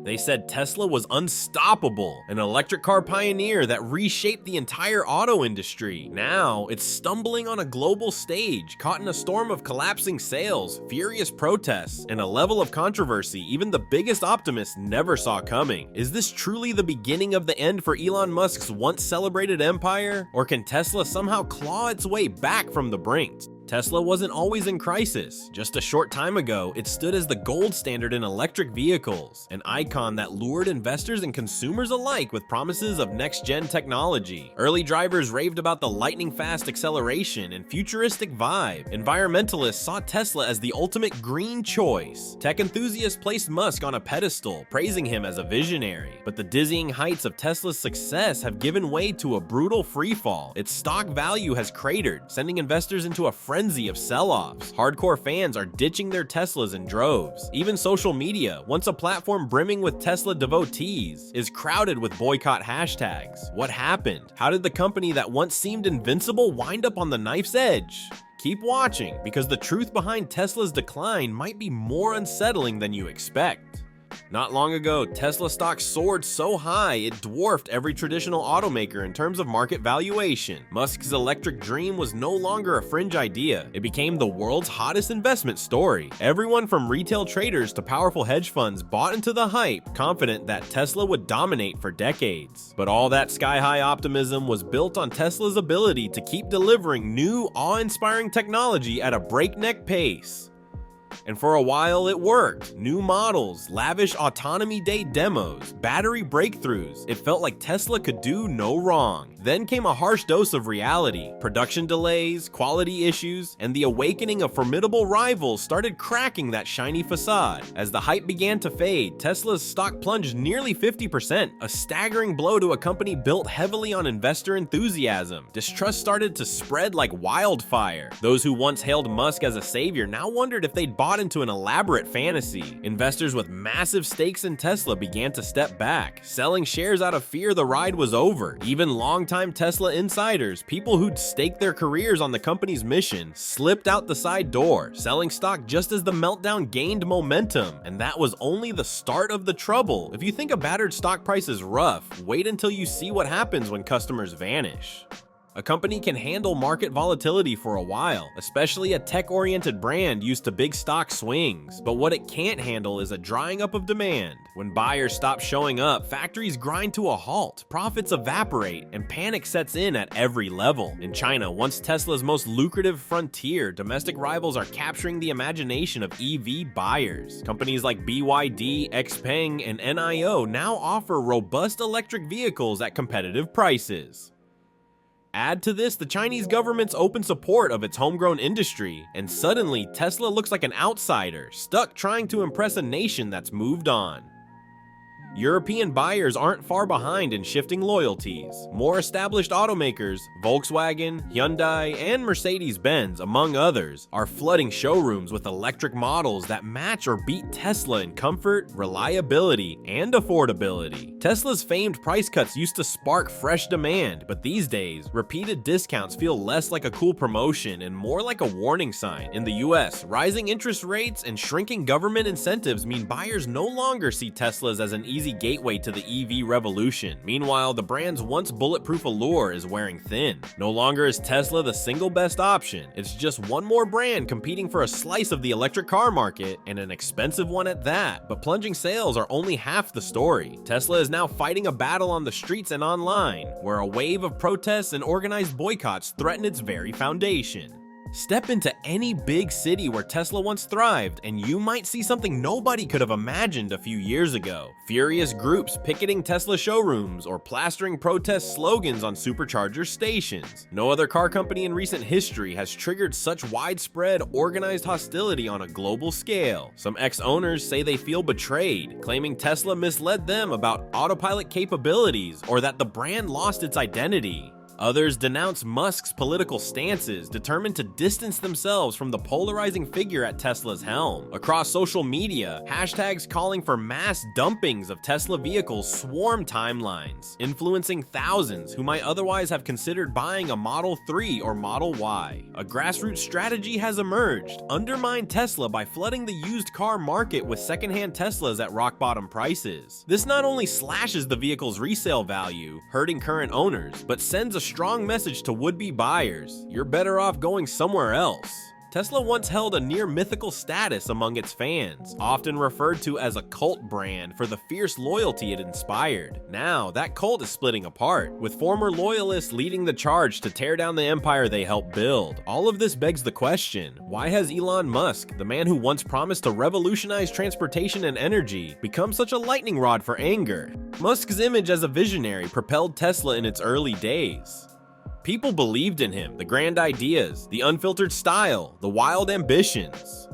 They said Tesla was unstoppable, an electric car pioneer that reshaped the entire auto industry. Now, it's stumbling on a global stage, caught in a storm of collapsing sales, furious protests, and a level of controversy even the biggest optimists never saw coming. Is this truly the beginning of the end for Elon Musk's once celebrated empire? Or can Tesla somehow claw its way back from the brink? Tesla wasn't always in crisis. Just a short time ago, it stood as the gold standard in electric vehicles, an icon that lured investors and consumers alike with promises of next-gen technology. Early drivers raved about the lightning-fast acceleration and futuristic vibe. Environmentalists saw Tesla as the ultimate green choice. Tech enthusiasts placed Musk on a pedestal, praising him as a visionary. But the dizzying heights of Tesla's success have given way to a brutal freefall. Its stock value has cratered, sending investors into a frenzy of sell-offs. Hardcore fans are ditching their Teslas in droves. Even social media, once a platform brimming with Tesla devotees, is crowded with boycott hashtags. What happened? How did the company that once seemed invincible wind up on the knife's edge? Keep watching, because the truth behind Tesla's decline might be more unsettling than you expect. Not long ago, Tesla stock soared so high it dwarfed every traditional automaker in terms of market valuation. Musk's electric dream was no longer a fringe idea. It became the world's hottest investment story. Everyone from retail traders to powerful hedge funds bought into the hype, confident that Tesla would dominate for decades. But all that sky-high optimism was built on Tesla's ability to keep delivering new, awe-inspiring technology at a breakneck pace. And for a while it worked. New models, lavish autonomy day demos, battery breakthroughs. It felt like Tesla could do no wrong. Then came a harsh dose of reality. Production delays, quality issues, and the awakening of formidable rivals started cracking that shiny facade. As the hype began to fade, Tesla's stock plunged nearly 50%, a staggering blow to a company built heavily on investor enthusiasm. Distrust started to spread like wildfire. Those who once hailed Musk as a savior now wondered if they'd bought into an elaborate fantasy. Investors with massive stakes in Tesla began to step back, selling shares out of fear the ride was over. Even longtime Tesla insiders, people who'd staked their careers on the company's mission, slipped out the side door, selling stock just as the meltdown gained momentum. And that was only the start of the trouble. If you think a battered stock price is rough, wait until you see what happens when customers vanish. A company can handle market volatility for a while, especially a tech-oriented brand used to big stock swings. But what it can't handle is a drying up of demand. When buyers stop showing up, factories grind to a halt, profits evaporate, and panic sets in at every level. In China, once Tesla's most lucrative frontier, domestic rivals are capturing the imagination of EV buyers. Companies like BYD, XPeng, and NIO now offer robust electric vehicles at competitive prices. Add to this the Chinese government's open support of its homegrown industry, and suddenly Tesla looks like an outsider, stuck trying to impress a nation that's moved on. European buyers aren't far behind in shifting loyalties. More established automakers, Volkswagen, Hyundai, and Mercedes-Benz, among others, are flooding showrooms with electric models that match or beat Tesla in comfort, reliability, and affordability. Tesla's famed price cuts used to spark fresh demand, but these days, repeated discounts feel less like a cool promotion and more like a warning sign. In the US, rising interest rates and shrinking government incentives mean buyers no longer see Teslas as an easy gateway to the EV revolution. Meanwhile, the brand's once bulletproof allure is wearing thin. No longer is Tesla the single best option. It's just one more brand competing for a slice of the electric car market, and an expensive one at that. But plunging sales are only half the story. Tesla is now fighting a battle on the streets and online, where a wave of protests and organized boycotts threaten its very foundation. Step into any big city where Tesla once thrived, and you might see something nobody could have imagined a few years ago. Furious groups picketing Tesla showrooms or plastering protest slogans on supercharger stations. No other car company in recent history has triggered such widespread, organized hostility on a global scale. Some ex-owners say they feel betrayed, claiming Tesla misled them about autopilot capabilities or that the brand lost its identity. Others denounce Musk's political stances, determined to distance themselves from the polarizing figure at Tesla's helm. Across social media, hashtags calling for mass dumpings of Tesla vehicles swarm timelines, influencing thousands who might otherwise have considered buying a Model 3 or Model Y. A grassroots strategy has emerged: undermine Tesla by flooding the used car market with secondhand Teslas at rock-bottom prices. This not only slashes the vehicle's resale value, hurting current owners, but sends a strong message to would-be buyers: you're better off going somewhere else. Tesla once held a near mythical status among its fans, often referred to as a cult brand for the fierce loyalty it inspired. Now, that cult is splitting apart, with former loyalists leading the charge to tear down the empire they helped build. All of this begs the question: why has Elon Musk, the man who once promised to revolutionize transportation and energy, become such a lightning rod for anger? Musk's image as a visionary propelled Tesla in its early days. People believed in him, the grand ideas, the unfiltered style, the wild ambitions.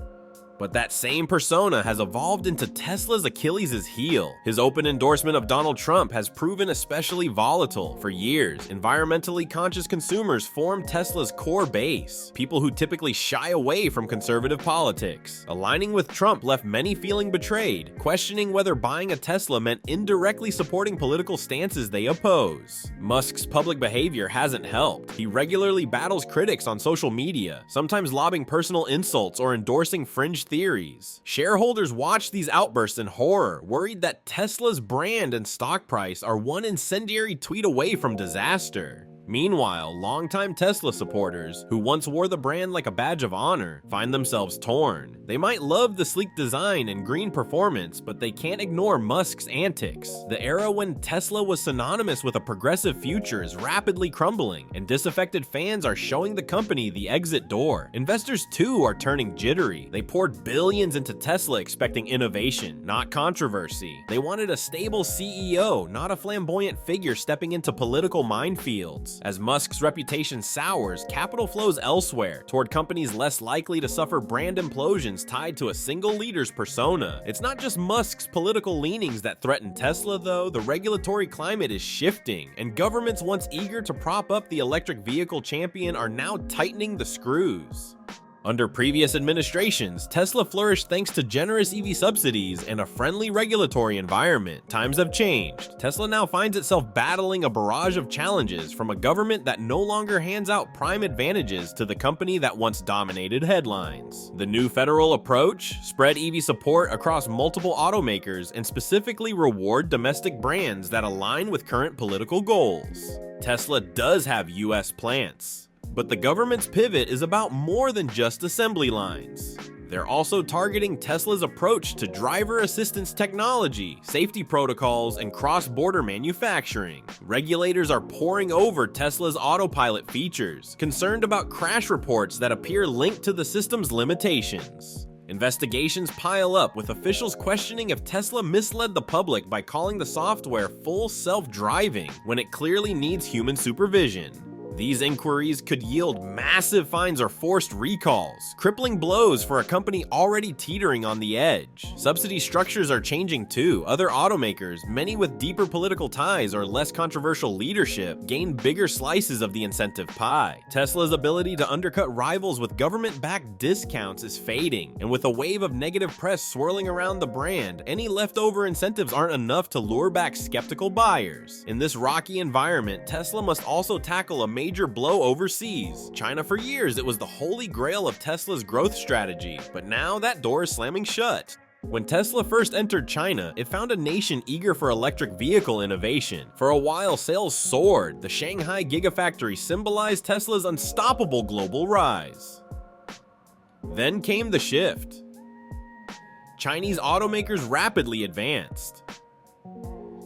But that same persona has evolved into Tesla's Achilles' heel. His open endorsement of Donald Trump has proven especially volatile. For years, environmentally conscious consumers formed Tesla's core base, people who typically shy away from conservative politics. Aligning with Trump left many feeling betrayed, questioning whether buying a Tesla meant indirectly supporting political stances they oppose. Musk's public behavior hasn't helped. He regularly battles critics on social media, sometimes lobbing personal insults or endorsing fringe theories. Shareholders watch these outbursts in horror, worried that Tesla's brand and stock price are one incendiary tweet away from disaster. Meanwhile, longtime Tesla supporters, who once wore the brand like a badge of honor, find themselves torn. They might love the sleek design and green performance, but they can't ignore Musk's antics. The era when Tesla was synonymous with a progressive future is rapidly crumbling, and disaffected fans are showing the company the exit door. Investors too are turning jittery. They poured billions into Tesla expecting innovation, not controversy. They wanted a stable CEO, not a flamboyant figure stepping into political minefields. As Musk's reputation sours, capital flows elsewhere, toward companies less likely to suffer brand implosions tied to a single leader's persona. It's not just Musk's political leanings that threaten Tesla, though. The regulatory climate is shifting, and governments once eager to prop up the electric vehicle champion are now tightening the screws. Under previous administrations, Tesla flourished thanks to generous EV subsidies and a friendly regulatory environment. Times have changed. Tesla now finds itself battling a barrage of challenges from a government that no longer hands out prime advantages to the company that once dominated headlines. The new federal approach? Spread EV support across multiple automakers and specifically reward domestic brands that align with current political goals. Tesla does have US plants. But the government's pivot is about more than just assembly lines. They're also targeting Tesla's approach to driver assistance technology, safety protocols, and cross-border manufacturing. Regulators are poring over Tesla's autopilot features, concerned about crash reports that appear linked to the system's limitations. Investigations pile up, with officials questioning if Tesla misled the public by calling the software full self-driving when it clearly needs human supervision. These inquiries could yield massive fines or forced recalls, crippling blows for a company already teetering on the edge. Subsidy structures are changing too. Other automakers, many with deeper political ties or less controversial leadership, gain bigger slices of the incentive pie. Tesla's ability to undercut rivals with government-backed discounts is fading, and with a wave of negative press swirling around the brand, any leftover incentives aren't enough to lure back skeptical buyers. In this rocky environment, Tesla must also tackle a major blow overseas. China, for years, it was the holy grail of Tesla's growth strategy, but now that door is slamming shut. When Tesla first entered China, it found a nation eager for electric vehicle innovation. For a while, sales soared. The Shanghai Gigafactory symbolized Tesla's unstoppable global rise. Then came the shift. Chinese automakers rapidly advanced.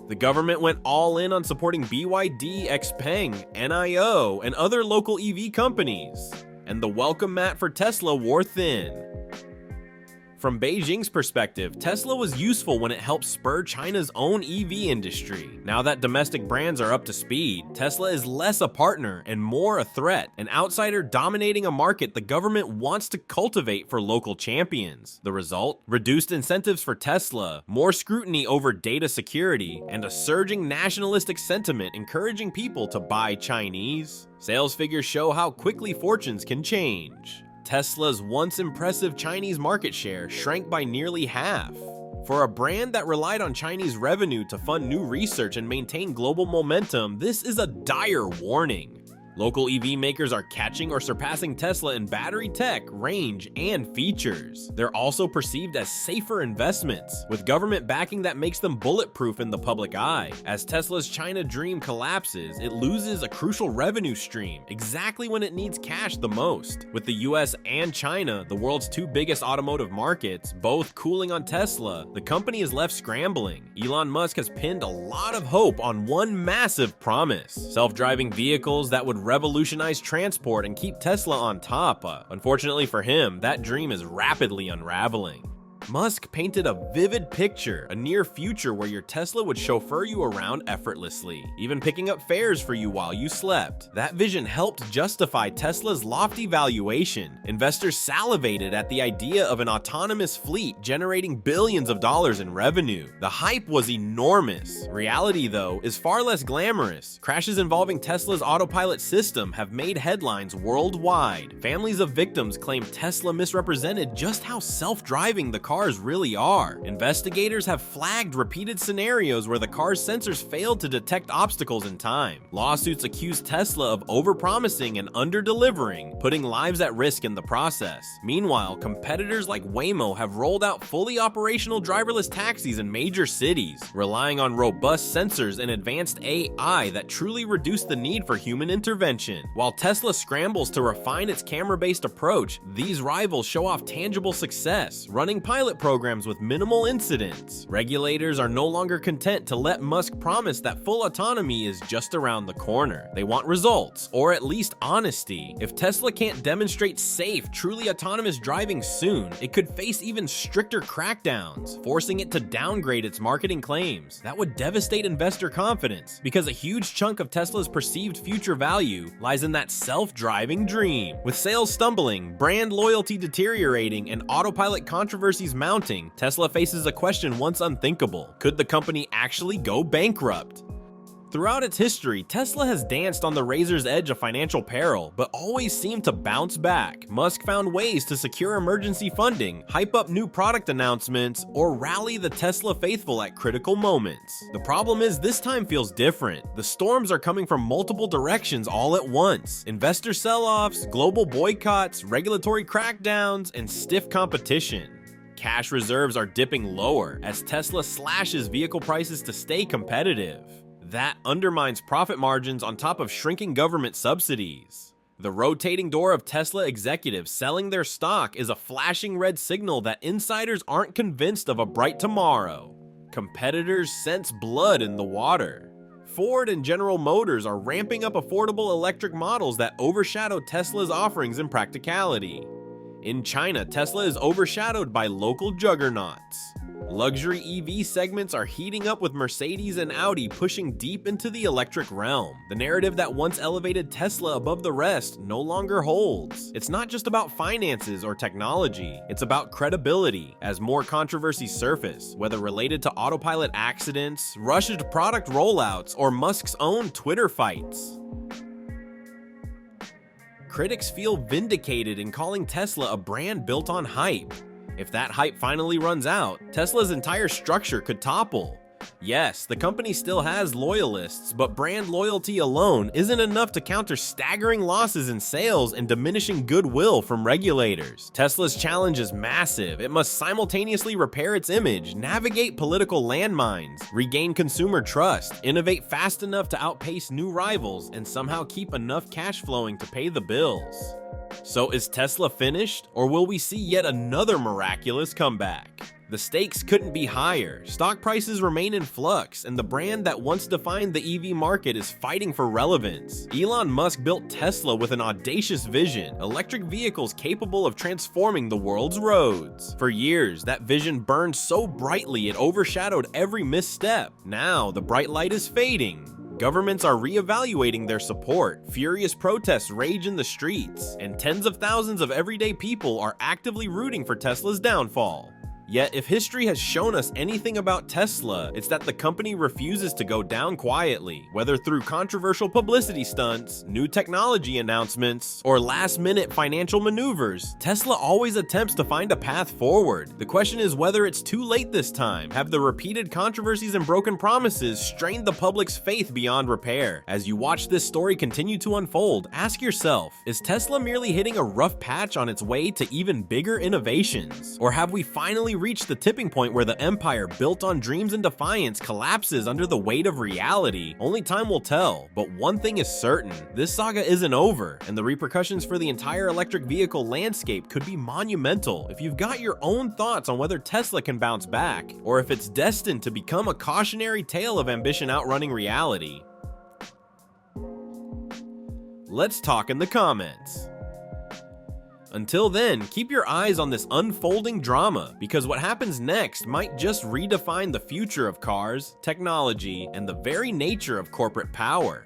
The government went all in on supporting BYD, XPeng, NIO, and other local EV companies, and the welcome mat for Tesla wore thin. From Beijing's perspective, Tesla was useful when it helped spur China's own EV industry. Now that domestic brands are up to speed, Tesla is less a partner and more a threat, an outsider dominating a market the government wants to cultivate for local champions. The result? Reduced incentives for Tesla, more scrutiny over data security, and a surging nationalistic sentiment encouraging people to buy Chinese. Sales figures show how quickly fortunes can change. Tesla's once impressive Chinese market share shrank by nearly half. For a brand that relied on Chinese revenue to fund new research and maintain global momentum, this is a dire warning. Local EV makers are catching or surpassing Tesla in battery tech, range, and features. They're also perceived as safer investments, with government backing that makes them bulletproof in the public eye. As Tesla's China dream collapses, it loses a crucial revenue stream, exactly when it needs cash the most. With the US and China, the world's two biggest automotive markets, both cooling on Tesla, the company is left scrambling. Elon Musk has pinned a lot of hope on one massive promise: self-driving vehicles that would revolutionize transport and keep Tesla on top. Unfortunately for him, that dream is rapidly unraveling. Musk painted a vivid picture, a near future where your Tesla would chauffeur you around effortlessly, even picking up fares for you while you slept. That vision helped justify Tesla's lofty valuation. Investors salivated at the idea of an autonomous fleet generating billions of dollars in revenue. The hype was enormous. Reality, though, is far less glamorous. Crashes involving Tesla's autopilot system have made headlines worldwide. Families of victims claim Tesla misrepresented just how self-driving the cars really are. Investigators have flagged repeated scenarios where the car's sensors failed to detect obstacles in time. Lawsuits accuse Tesla of overpromising and under-delivering, putting lives at risk in the process. Meanwhile, competitors like Waymo have rolled out fully operational driverless taxis in major cities, relying on robust sensors and advanced AI that truly reduce the need for human intervention. While Tesla scrambles to refine its camera-based approach, these rivals show off tangible success, running pilot programs with minimal incidents. Regulators are no longer content to let Musk promise that full autonomy is just around the corner. They want results, or at least honesty. If Tesla can't demonstrate safe, truly autonomous driving soon, it could face even stricter crackdowns, forcing it to downgrade its marketing claims. That would devastate investor confidence, because a huge chunk of Tesla's perceived future value lies in that self-driving dream. With sales stumbling, brand loyalty deteriorating, and autopilot controversies mounting, Tesla faces a question once unthinkable: could the company actually go bankrupt? Throughout its history, Tesla has danced on the razor's edge of financial peril, but always seemed to bounce back. Musk found ways to secure emergency funding, hype up new product announcements, or rally the Tesla faithful at critical moments. The problem is, this time feels different. The storms are coming from multiple directions all at once: investor sell-offs, global boycotts, regulatory crackdowns, and stiff competition. Cash reserves are dipping lower as Tesla slashes vehicle prices to stay competitive. That undermines profit margins on top of shrinking government subsidies. The rotating door of Tesla executives selling their stock is a flashing red signal that insiders aren't convinced of a bright tomorrow. Competitors sense blood in the water. Ford and General Motors are ramping up affordable electric models that overshadow Tesla's offerings in practicality. In China, Tesla is overshadowed by local juggernauts. Luxury EV segments are heating up with Mercedes and Audi pushing deep into the electric realm. The narrative that once elevated Tesla above the rest no longer holds. It's not just about finances or technology, it's about credibility. As more controversies surface, whether related to autopilot accidents, rushed product rollouts, or Musk's own Twitter fights, critics feel vindicated in calling Tesla a brand built on hype. If that hype finally runs out, Tesla's entire structure could topple. Yes, the company still has loyalists, but brand loyalty alone isn't enough to counter staggering losses in sales and diminishing goodwill from regulators. Tesla's challenge is massive. It must simultaneously repair its image, navigate political landmines, regain consumer trust, innovate fast enough to outpace new rivals, and somehow keep enough cash flowing to pay the bills. So is Tesla finished, or will we see yet another miraculous comeback? The stakes couldn't be higher, stock prices remain in flux, and the brand that once defined the EV market is fighting for relevance. Elon Musk built Tesla with an audacious vision, electric vehicles capable of transforming the world's roads. For years, that vision burned so brightly it overshadowed every misstep. Now, the bright light is fading. Governments are re-evaluating their support, furious protests rage in the streets, and tens of thousands of everyday people are actively rooting for Tesla's downfall. Yet, if history has shown us anything about Tesla, it's that the company refuses to go down quietly, whether through controversial publicity stunts, new technology announcements, or last-minute financial maneuvers. Tesla always attempts to find a path forward. The question is whether it's too late this time. Have the repeated controversies and broken promises strained the public's faith beyond repair? As you watch this story continue to unfold, ask yourself, is Tesla merely hitting a rough patch on its way to even bigger innovations? Or have we finally reached the tipping point where the empire built on dreams and defiance collapses under the weight of reality? Only time will tell, but one thing is certain, this saga isn't over, and the repercussions for the entire electric vehicle landscape could be monumental. If you've got your own thoughts on whether Tesla can bounce back, or if it's destined to become a cautionary tale of ambition outrunning reality, let's talk in the comments. Until then, keep your eyes on this unfolding drama, because what happens next might just redefine the future of cars, technology, and the very nature of corporate power.